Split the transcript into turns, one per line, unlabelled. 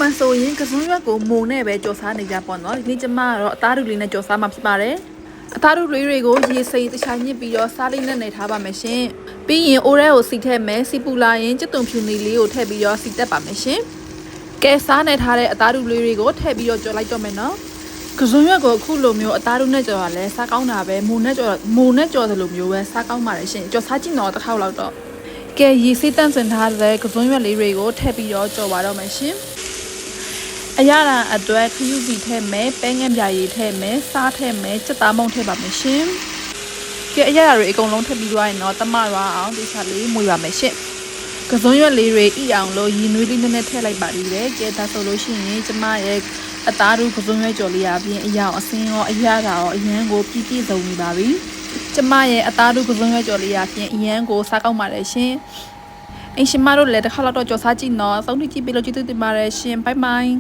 မှန်ဆိုရင်ကစွန်းရွက်ကိုမုံနဲ့ပဲကြော်စားနေကြပေါ့နော်ဒီနေ့ကျမကတော့အသားတူလေးနဲ့ကြော်စားမှာဖြစ်ပါတယ်အသားတူလေးတွေကိုရေစိမ်တခြားညစ်ပြီးတော့စားလေးနဲ့နေထားပါမယ်ရှင်ပြီးရင်အိုးထဲကိုစီထည့်မယ်စီပူလာရင်ကျက်သွန်ဖြူနေလေးကိုထည့်ပြီးတော့စီတက်ပါမယ်ရှင်ကဲစားနေထားတဲ့အသားတူလေးတွေကိုထည့်ပြီးတော့ကြော်လိုက်တော့မယ်နော်ကစွန်းရွက်ကိုအခုလိုမျိုးအသားတူနဲ့ကြော်ရလဲစားကောင်းတာပဲမုံနဲ့ကြော်သလိုမျိုးပဲစားကောင်းပါတယ်ရှင်ကြော်စားကြည့်တော့တစ်ခေါက်လောက်တော့ကဲရေစိတ်တန့်စင်ထားတဲ့ကစွန်းရွက်လေးတွေကိုထည့်ပြီးတော့ကြော်ပါတော့မယ်ရှင်အရာအတွက်ခရုစီထည့်မယ်ပဲငယ်ပြာရည်ထည့်မယ်စားထည့်မယ်စက်သားမုံထည့်ပါမယ်ရှင်ကဲအရာတွေအကုန်လုံးထည့်ပြီးသွားရင်တော့တမရွာအောင်ဒီစားလေးမွေပါမယ်ရှင်ကစွန်းရွက်လေးတွေဣအောင်လို့ရည်နွေးလေးနဲ့ထည့်လိုက်ပါသေးတယ်ကဲဒါဆိုလို့ရှိရင်ကျမရဲ့အသားတို့ကစွန်းရွက်ကြော်လေးရပြင်အရာအစင်းရောအရာရောအရန်ကိုပြည့်ပြည့်စုံနေပါပြီကျမရဲ့အသားတို့ကစွန်းရွက်ကြော်လေးရပြင်အရန်ကိုစားကောင်းပါတယ်ရှင်အင်ရှင်မတို့လည်းတစ်ခါတော့ကြော်စားကြည့်နော်သုံးထိကြည့်ပြီးလို့ကျေးဇူးတင်ပါတယ်ရှင်ဘိုင်ဘိုင်